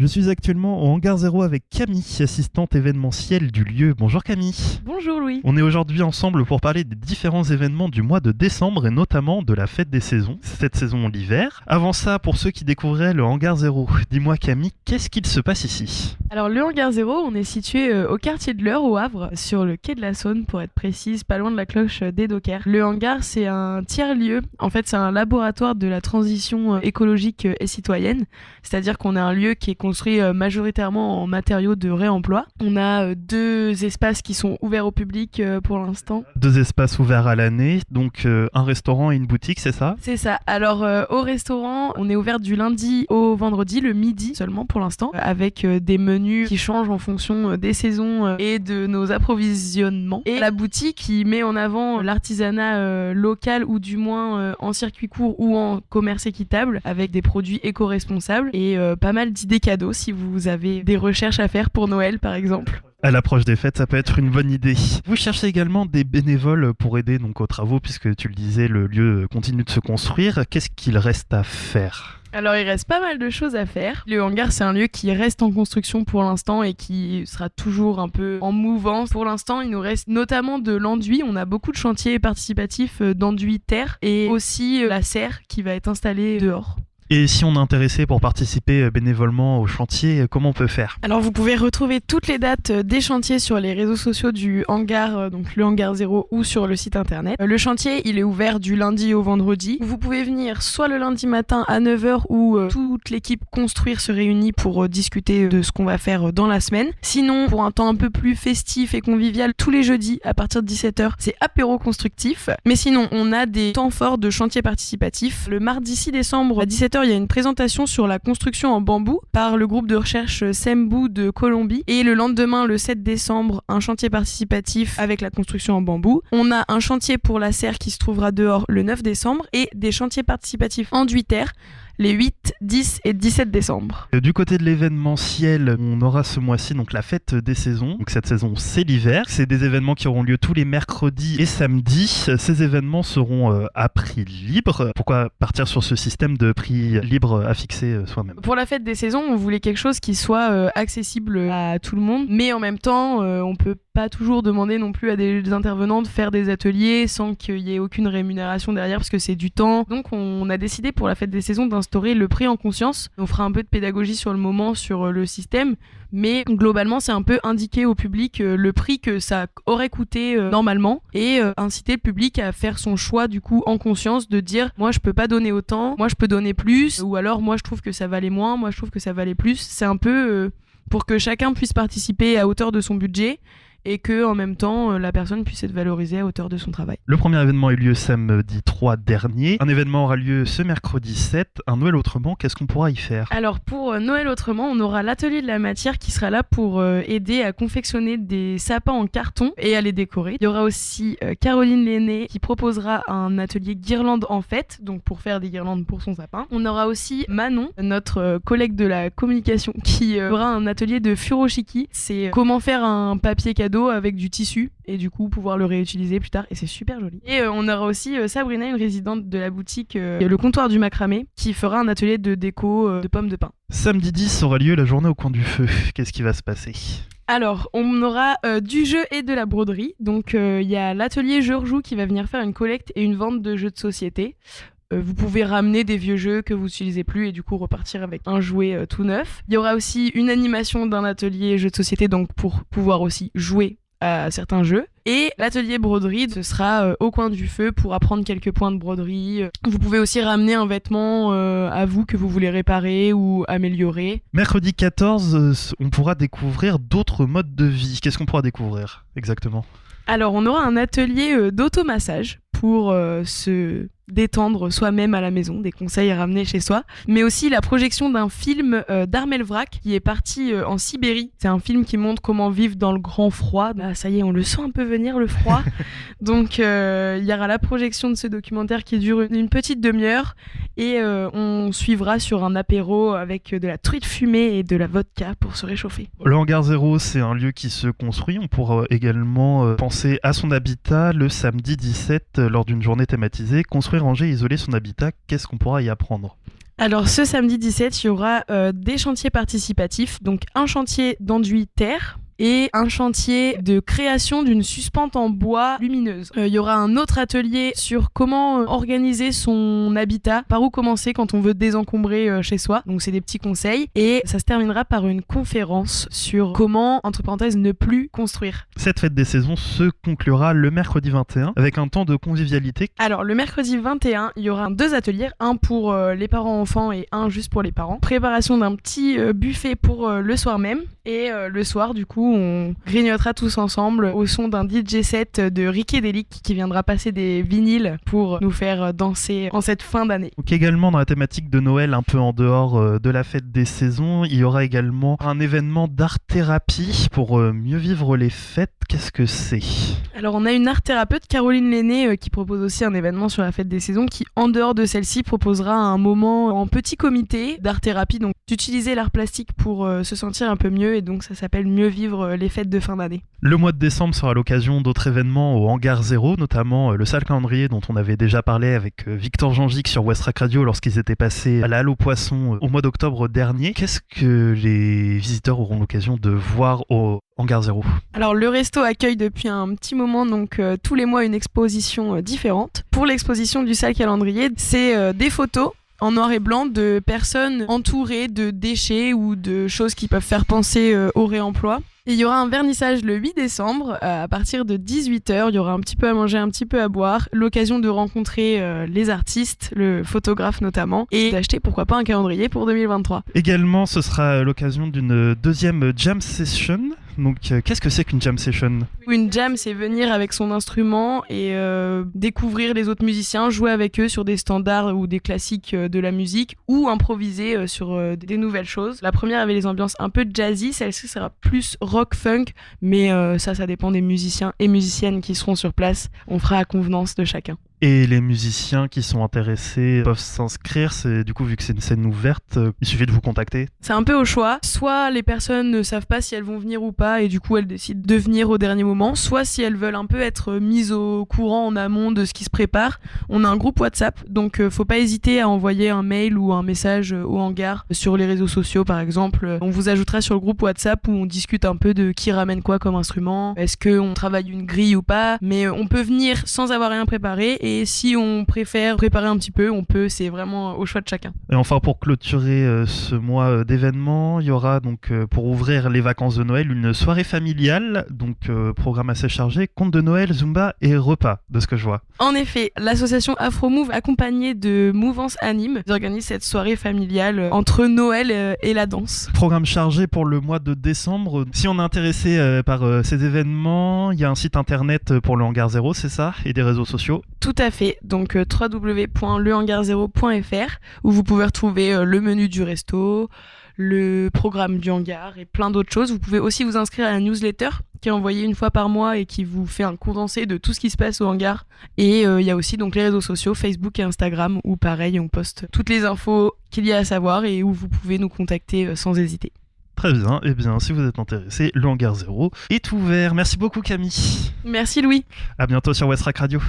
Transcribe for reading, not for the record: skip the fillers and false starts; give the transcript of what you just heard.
Je suis actuellement au Hangar Zéro avec Camille, assistante événementielle du lieu. Bonjour Camille. Bonjour Louis. On est aujourd'hui ensemble pour parler des différents événements du mois de décembre et notamment de la fête des saisons, cette saison l'hiver. Avant ça, pour ceux qui découvraient le Hangar Zéro, dis-moi Camille, qu'est-ce qu'il se passe ici ? Alors le Hangar Zéro, on est situé au quartier de l'Eure au Havre, sur le quai de la Saône pour être précise, pas loin de la cloche des Dockers. Le hangar, c'est un tiers-lieu, en fait c'est un laboratoire de la transition écologique et citoyenne, c'est-à-dire qu'on a un lieu qui est construit majoritairement en matériaux de réemploi. On a deux espaces qui sont ouverts au public pour l'instant. Deux espaces ouverts à l'année, donc un restaurant et une boutique, c'est ça ? C'est ça. Alors au restaurant, on est ouvert du lundi au vendredi, le midi seulement pour l'instant, avec des menus qui changent en fonction des saisons et de nos approvisionnements. Et la boutique qui met en avant l'artisanat local ou du moins en circuit court ou en commerce équitable avec des produits éco-responsables et pas mal d'idées cadeaux si vous avez des recherches à faire pour Noël par exemple. À l'approche des fêtes, ça peut être une bonne idée. Vous cherchez également des bénévoles pour aider donc aux travaux, puisque tu le disais, le lieu continue de se construire. Qu'est-ce qu'il reste à faire ? Alors il reste pas mal de choses à faire. Le hangar c'est un lieu qui reste en construction pour l'instant et qui sera toujours un peu en mouvance. Pour l'instant il nous reste notamment de l'enduit. On a beaucoup de chantiers participatifs d'enduit terre et aussi la serre qui va être installée dehors. Et si on est intéressé pour participer bénévolement au chantier, comment on peut faire ? Alors vous pouvez retrouver toutes les dates des chantiers sur les réseaux sociaux du hangar, donc le Hangar Zéro ou sur le site internet. Le chantier il est ouvert du lundi au vendredi. Vous pouvez venir soit le lundi matin à 9h où toute l'équipe construire se réunit pour discuter de ce qu'on va faire dans la semaine. Sinon pour un temps un peu plus festif et convivial, tous les jeudis à partir de 17h c'est apéro constructif. Mais sinon on a des temps forts de chantier participatif. Le mardi 6 décembre à 17h il y a une présentation sur la construction en bambou par le groupe de recherche Sembu de Colombie et le lendemain, le 7 décembre, un chantier participatif avec la construction en bambou. On a un chantier pour la serre qui se trouvera dehors le 9 décembre et des chantiers participatifs enduit terre les 8, 10 et 17 décembre. Du côté de l'événementiel, on aura ce mois-ci donc la fête des saisons. Donc cette saison, c'est l'hiver. C'est des événements qui auront lieu tous les mercredis et samedis. Ces événements seront à prix libre. Pourquoi partir sur ce système de prix libre à fixer soi-même ? Pour la fête des saisons, on voulait quelque chose qui soit accessible à tout le monde, mais en même temps, on peut pas toujours demander non plus à des intervenants de faire des ateliers sans qu'il y ait aucune rémunération derrière parce que c'est du temps. Donc on a décidé pour la fête des saisons d'instaurer le prix en conscience. On fera un peu de pédagogie sur le moment sur le système, mais globalement c'est un peu indiquer au public le prix que ça aurait coûté normalement et inciter le public à faire son choix du coup en conscience de dire moi je peux pas donner autant, moi je peux donner plus ou alors moi je trouve que ça valait moins, moi je trouve que ça valait plus. C'est un peu pour que chacun puisse participer à hauteur de son budget et que en même temps la personne puisse être valorisée à hauteur de son travail. Le premier événement a eu lieu samedi 3 dernier. Un événement aura lieu ce mercredi 7. Un Noël autrement, qu'est-ce qu'on pourra y faire ? Alors pour Noël autrement, on aura l'atelier de la matière qui sera là pour aider à confectionner des sapins en carton et à les décorer. Il y aura aussi Caroline Lenné qui proposera un atelier guirlande en fête, donc pour faire des guirlandes pour son sapin. On aura aussi Manon, notre collègue de la communication, qui aura un atelier de furoshiki. C'est comment faire un papier cadeau avec du tissu et du coup pouvoir le réutiliser plus tard et c'est super joli. Et on aura aussi Sabrina, une résidente de la boutique Le Comptoir du Macramé, qui fera un atelier de déco de pommes de pin. Samedi 10 aura lieu la journée au coin du feu. Qu'est-ce qui va se passer ? Alors, on aura du jeu et de la broderie. Donc, il y a l'atelier Je Rejoue qui va venir faire une collecte et une vente de jeux de société. Vous pouvez ramener des vieux jeux que vous n'utilisez plus et du coup repartir avec un jouet tout neuf. Il y aura aussi une animation d'un atelier jeux de société, donc pour pouvoir aussi jouer à certains jeux. Et l'atelier broderie, ce sera au coin du feu pour apprendre quelques points de broderie. Vous pouvez aussi ramener un vêtement à vous que vous voulez réparer ou améliorer. Mercredi 14, on pourra découvrir d'autres modes de vie. Qu'est-ce qu'on pourra découvrir exactement ? Alors, on aura un atelier d'automassage pour se détendre soi-même à la maison, des conseils à ramener chez soi, mais aussi la projection d'un film d'Armel Vrac qui est parti en Sibérie. C'est un film qui montre comment vivre dans le grand froid. Bah, ça y est, on le sent un peu venir, le froid. Donc il y aura la projection de ce documentaire qui dure une petite demi-heure et on suivra sur un apéro avec de la truite fumée et de la vodka pour se réchauffer. Le Hangar Zéro, c'est un lieu qui se construit. On pourra également penser à son habitat le samedi 17 lors d'une journée thématisée. Construire, ranger, isoler son habitat, qu'est-ce qu'on pourra y apprendre ? Alors ce samedi 17, il y aura des chantiers participatifs, donc un chantier d'enduit terre et un chantier de création d'une suspente en bois lumineuse. Il y aura un autre atelier sur comment organiser son habitat, par où commencer quand on veut désencombrer chez soi. Donc c'est des petits conseils. Et ça se terminera par une conférence sur comment, entre parenthèses, ne plus construire. Cette fête des saisons se conclura le mercredi 21 avec un temps de convivialité. Alors le mercredi 21, il y aura 2 ateliers, un pour les parents-enfants et un juste pour les parents. Préparation d'un petit buffet pour le soir même. Et le soir, du coup, on grignotera tous ensemble au son d'un DJ set de Rickedelic qui viendra passer des vinyles pour nous faire danser en cette fin d'année. Donc également dans la thématique de Noël, un peu en dehors de la fête des saisons, il y aura également un événement d'art-thérapie pour mieux vivre les fêtes. Qu'est-ce que c'est ? Alors on a une art-thérapeute, Caroline Lenné, qui propose aussi un événement sur la fête des saisons qui, en dehors de celle-ci, proposera un moment en petit comité d'art-thérapie, donc d'utiliser l'art plastique pour se sentir un peu mieux, et donc ça s'appelle Mieux vivre les fêtes de fin d'année. Le mois de décembre sera l'occasion d'autres événements au Hangar 0, notamment le sale calendrier dont on avait déjà parlé avec Victor Jangic sur Westrack Radio lorsqu'ils étaient passés à la Halle aux Poissons au mois d'octobre dernier. Qu'est-ce que les visiteurs auront l'occasion de voir au Hangar 0 ? Alors le resto accueille depuis un petit moment donc tous les mois une exposition différente. Pour l'exposition du sale calendrier, c'est des photos en noir et blanc de personnes entourées de déchets ou de choses qui peuvent faire penser au réemploi. Et il y aura un vernissage le 8 décembre à partir de 18h. Il y aura un petit peu à manger, un petit peu à boire. L'occasion de rencontrer les artistes, le photographe notamment, et d'acheter pourquoi pas un calendrier pour 2023. Également, ce sera l'occasion d'une deuxième jam session. Donc, qu'est-ce que c'est qu'une jam session ? Une jam, c'est venir avec son instrument et découvrir les autres musiciens, jouer avec eux sur des standards ou des classiques de la musique ou improviser sur des nouvelles choses. La première avait les ambiances un peu jazzy, celle-ci sera plus rock-funk, mais ça dépend des musiciens et musiciennes qui seront sur place. On fera à convenance de chacun. Et les musiciens qui sont intéressés peuvent s'inscrire, du coup vu que c'est une scène ouverte, il suffit de vous contacter. C'est un peu au choix, soit les personnes ne savent pas si elles vont venir ou pas et du coup elles décident de venir au dernier moment, soit si elles veulent un peu être mises au courant en amont de ce qui se prépare, on a un groupe WhatsApp, donc faut pas hésiter à envoyer un mail ou un message au hangar sur les réseaux sociaux par exemple. On vous ajoutera sur le groupe WhatsApp où on discute un peu de qui ramène quoi comme instrument, est-ce qu'on travaille une grille ou pas, mais on peut venir sans avoir rien préparé. Et si on préfère préparer un petit peu, on peut, c'est vraiment au choix de chacun. Et enfin, pour clôturer ce mois d'événements, il y aura donc, pour ouvrir les vacances de Noël, une soirée familiale, donc programme assez chargé, conte de Noël, Zumba et repas, de ce que je vois. En effet, l'association Afromove, accompagnée de Mouvance Anime, organise cette soirée familiale entre Noël et la danse. Programme chargé pour le mois de décembre. Si on est intéressé par ces événements, il y a un site internet pour le Hangar 0, c'est ça ? Et des réseaux sociaux ? Tout à fait, donc www.lehangar0.fr où vous pouvez retrouver le menu du resto, le programme du hangar et plein d'autres choses. Vous pouvez aussi vous inscrire à la newsletter qui est envoyée une fois par mois et qui vous fait un condensé de tout ce qui se passe au hangar. Et il y a aussi donc les réseaux sociaux, Facebook et Instagram, où pareil, on poste toutes les infos qu'il y a à savoir et où vous pouvez nous contacter sans hésiter. Très bien, et bien si vous êtes intéressé, le Hangar 0 est ouvert. Merci beaucoup Camille. Merci Louis. À bientôt sur Westrack Radio.